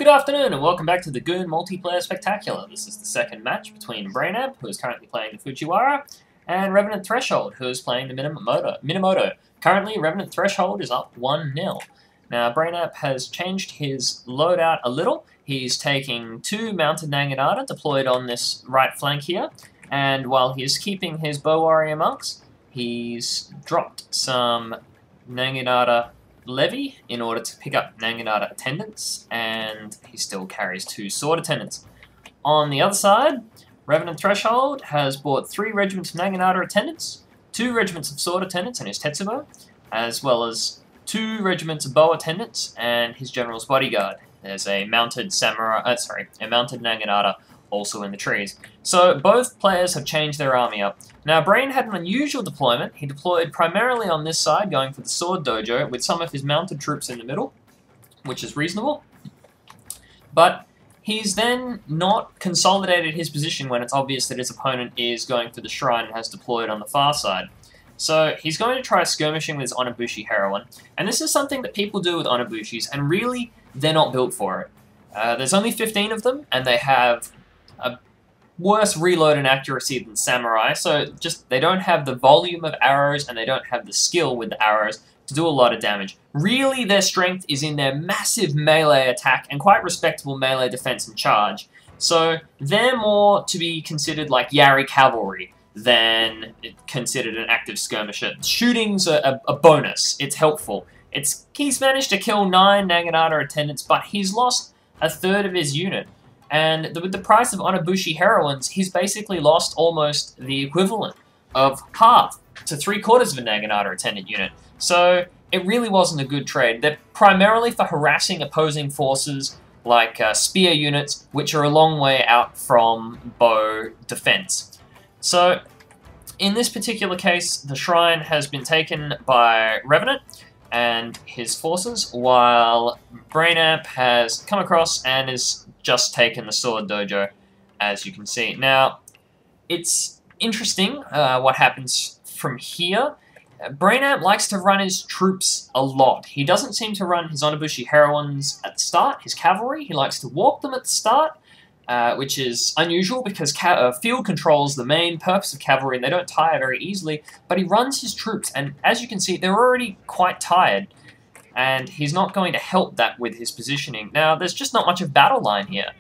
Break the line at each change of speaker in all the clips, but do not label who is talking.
Good afternoon and welcome back to the Goon Multiplayer Spectacular. This is the second match between Brainamp, who is currently playing the Fujiwara, and Revenant Threshold, who is playing the Minamoto. Currently, Revenant Threshold is up 1-0. Now, Brainamp has changed his loadout a little. He's taking 2 mounted Naginata deployed on this right flank here, and while he is keeping his Bow Warrior Monks, he's dropped some Naginata Levy in order to pick up Naginata Attendants, and he still carries 2 Sword Attendants. On the other side, Revenant Threshold has bought 3 regiments of Naginata Attendants, 2 regiments of Sword Attendants and his Tetsubo, as well as 2 regiments of Bow Attendants and his General's Bodyguard. There's a mounted mounted Naginata also in the trees. So both players have changed their army up. Now, Brain had an unusual deployment. He deployed primarily on this side, going for the Sword Dojo, with some of his mounted troops in the middle, which is reasonable. But he's then not consolidated his position when it's obvious that his opponent is going for the Shrine and has deployed on the far side. So he's going to try skirmishing with his Onabushi Heroine, and this is something that people do with Onabushis, and really, they're not built for it. There's only 15 of them, and they have a worse reload and accuracy than Samurai, so just they don't have the volume of arrows and they don't have the skill with the arrows to do a lot of damage. Really, their strength is in their massive melee attack and quite respectable melee defense and charge. So they're more to be considered like Yari cavalry than considered an active skirmisher. Shooting's a bonus. It's helpful. He's managed to kill 9 Naginata Attendants, but he's lost a third of his unit. And with the price of Onabushi Heroines, he's basically lost almost the equivalent of half to 3/4 of a Naginata Attendant unit. So it really wasn't a good trade. They're primarily for harassing opposing forces like spear units, which are a long way out from bow defense. So in this particular case, the Shrine has been taken by Revenant and his forces, while Brainamp has come across and is just taken the Sword Dojo, as you can see. Now, it's interesting what happens from here. Brainamp likes to run his troops a lot. He doesn't seem to run his Onabushi Heroines at the start, his cavalry. He likes to walk them at the start, which is unusual because field control is the main purpose of cavalry and they don't tire very easily, but he runs his troops, and as you can see, they're already quite tired, and he's not going to help that with his positioning. Now, there's just not much of battle line here.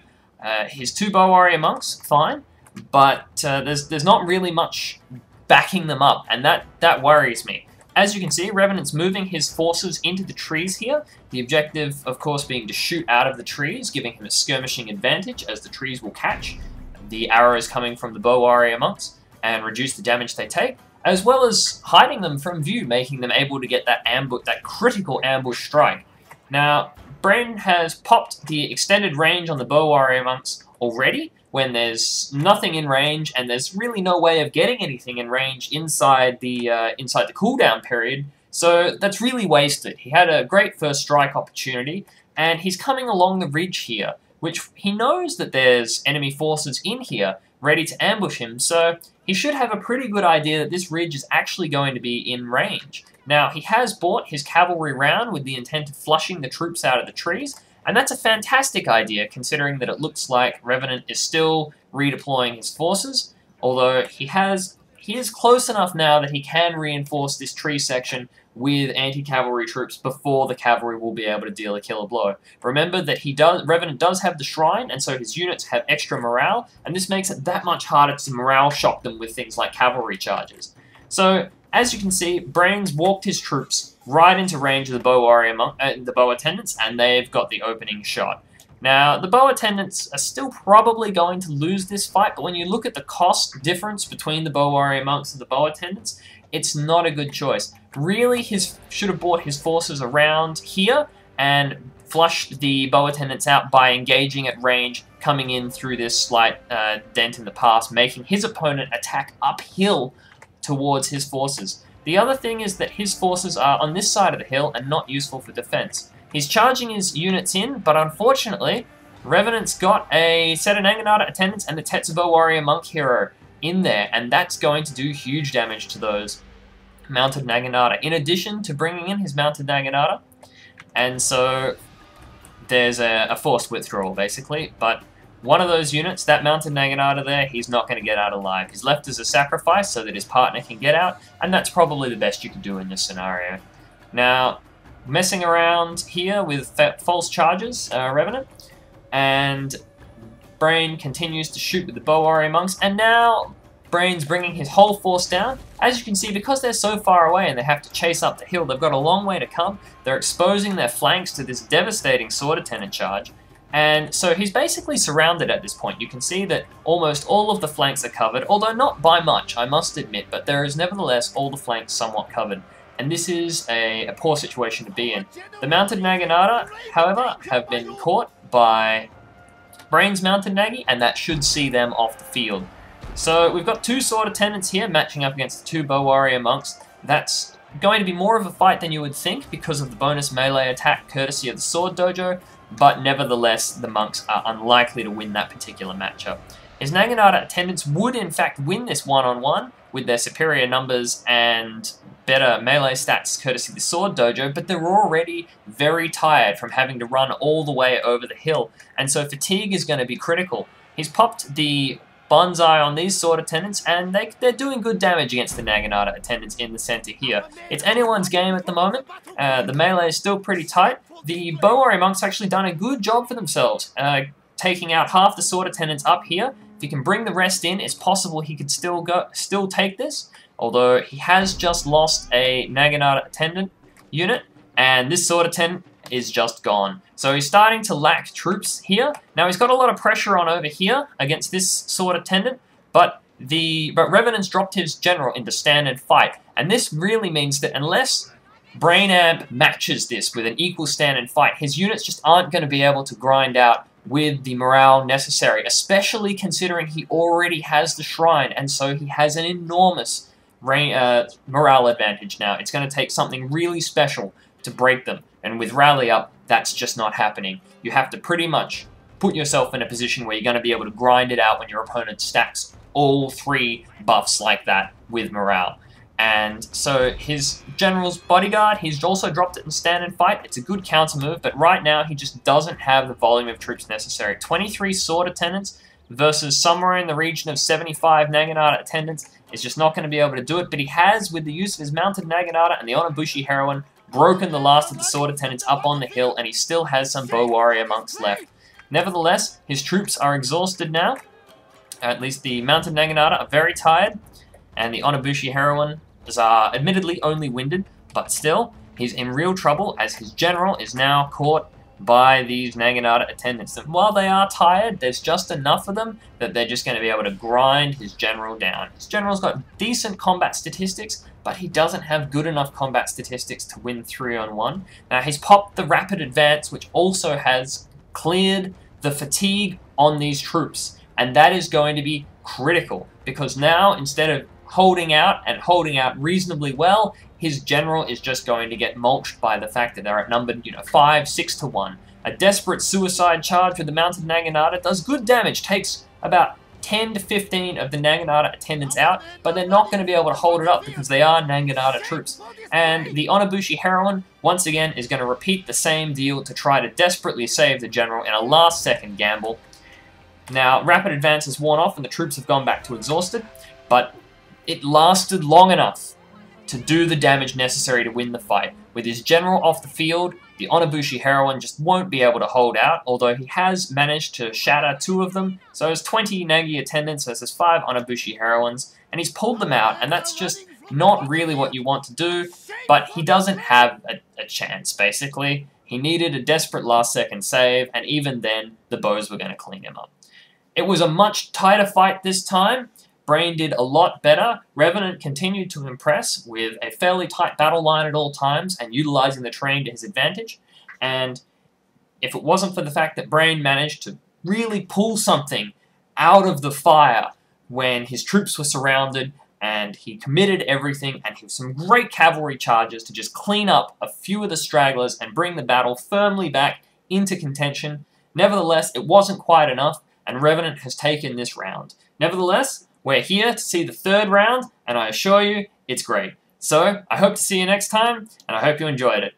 His 2 Bow Warrior Monks, fine, but there's not really much backing them up, and that worries me. As you can see, Revenant's moving his forces into the trees here, the objective, of course, being to shoot out of the trees, giving him a skirmishing advantage, as the trees will catch the arrows coming from the Bow Warrior Monks and reduce the damage they take, as well as hiding them from view, making them able to get that critical ambush strike. Now, Brain has popped the extended range on the Bow Warrior Monks already, when there's nothing in range, and there's really no way of getting anything in range inside the cooldown period, so that's really wasted. He had a great first strike opportunity, and he's coming along the ridge here, which he knows that there's enemy forces in here ready to ambush him, so he should have a pretty good idea that this ridge is actually going to be in range. Now, he has bought his cavalry round with the intent of flushing the troops out of the trees, and that's a fantastic idea, considering that it looks like Revenant is still redeploying his forces, although he is close enough now that he can reinforce this tree section with anti-cavalry troops before the cavalry will be able to deal a killer blow. Remember that Revenant does have the Shrine, and so his units have extra morale, and this makes it that much harder to morale shock them with things like cavalry charges. So, as you can see, Brain's walked his troops right into range of the the Bow Attendants, and they've got the opening shot. Now, the Bow Attendants are still probably going to lose this fight, but when you look at the cost difference between the Bow Warrior Monks and the Bow Attendants, it's not a good choice. Really, he should have brought his forces around here and flushed the Bow Attendants out by engaging at range, coming in through this slight dent in the pass, making his opponent attack uphill towards his forces. The other thing is that his forces are on this side of the hill and not useful for defense. He's charging his units in, but unfortunately, Revenant's got a set of Naginata Attendants and the Tetsubo Warrior Monk Hero in there, and that's going to do huge damage to those mounted Naginata, in addition to bringing in his mounted Naginata. And so there's a forced withdrawal, basically, but one of those units, that mounted Naginata there, he's not going to get out alive. He's left as a sacrifice so that his partner can get out, and that's probably the best you can do in this scenario. Now, messing around here with false charges, Revenant, and Brain continues to shoot with the Bow Warrior Monks, and now Brain's bringing his whole force down. As you can see, because they're so far away and they have to chase up the hill, they've got a long way to come. They're exposing their flanks to this devastating Sword Attendant charge. And so he's basically surrounded at this point. You can see that almost all of the flanks are covered, although not by much, I must admit, but there is nevertheless all the flanks somewhat covered. And this is a poor situation to be in. The mounted Naginata, however, have been caught by Brain's mounted Nagi, and that should see them off the field. So we've got two Sword Attendants here matching up against the two Bow Warrior Monks. That's going to be more of a fight than you would think because of the bonus melee attack courtesy of the Sword Dojo, but nevertheless the Monks are unlikely to win that particular matchup. His Naginata Attendants would in fact win this one-on-one with their superior numbers and better melee stats courtesy of the Sword Dojo, but they're already very tired from having to run all the way over the hill, and so fatigue is going to be critical. He's popped the Bonsai on these Sword Attendants, and they're doing good damage against the Naginata Attendants in the center here. It's anyone's game at the moment. The melee is still pretty tight. The Bow Warrior Monks actually done a good job for themselves, taking out half the Sword Attendants up here. If he can bring the rest in, it's possible he could still take this, although he has just lost a Naginata Attendant unit, and this Sword Attendant is just gone. So he's starting to lack troops here. Now he's got a lot of pressure on over here against this Sword Attendant, but Revenant's dropped his general into standard fight, and this really means that unless Brainamp matches this with an equal standard fight, his units just aren't going to be able to grind out with the morale necessary, especially considering he already has the Shrine, and so he has an enormous morale advantage now. It's going to take something really special to break them, and with Rally Up, that's just not happening. You have to pretty much put yourself in a position where you're going to be able to grind it out when your opponent stacks all three buffs like that with morale. And so his General's Bodyguard, he's also dropped it in standard fight. It's a good counter move, but right now he just doesn't have the volume of troops necessary. 23 Sword Attendants versus somewhere in the region of 75 Naginata Attendants is just not going to be able to do it, but he has, with the use of his mounted Naginata and the Onobushi Heroine, broken the last of the Sword Attendants up on the hill, and he still has some Bow Warrior Monks left. Nevertheless, his troops are exhausted now. At least the mounted Naginata are very tired, and the Onobushi Heroine are admittedly only winded, but still, he's in real trouble as his general is now caught by these Naginata Attendants. And while they are tired, there's just enough of them that they're just going to be able to grind his general down. His general's got decent combat statistics, but he doesn't have good enough combat statistics to win 3-on-1. Now, he's popped the Rapid Advance, which also has cleared the fatigue on these troops, and that is going to be critical, because now, instead of holding out and holding out reasonably well, his general is just going to get mulched by the fact that they're outnumbered, 5-6 to 1. A desperate suicide charge with the mounted Naginata does good damage, takes about 10 to 15 of the Naginata Attendants out, but they're not going to be able to hold it up because they are Naginata troops. And the Onobushi Heroine, once again, is going to repeat the same deal to try to desperately save the general in a last-second gamble. Now, Rapid Advance has worn off and the troops have gone back to exhausted, but it lasted long enough to do the damage necessary to win the fight. With his general off the field, the Onobushi Heroine just won't be able to hold out, although he has managed to shatter 2 of them. So it's 20 Nagi Attendants versus 5 Onobushi Heroines, and he's pulled them out, and that's just not really what you want to do, but he doesn't have a chance, basically. He needed a desperate last-second save, and even then, the bows were going to clean him up. It was a much tighter fight this time. Brain did a lot better. Revenant continued to impress with a fairly tight battle line at all times and utilizing the terrain to his advantage. And if it wasn't for the fact that Brain managed to really pull something out of the fire when his troops were surrounded and he committed everything and he was some great cavalry charges to just clean up a few of the stragglers and bring the battle firmly back into contention. Nevertheless, it wasn't quite enough, and Revenant has taken this round. Nevertheless, we're here to see the 3rd round, and I assure you, it's great. So, I hope to see you next time, and I hope you enjoyed it.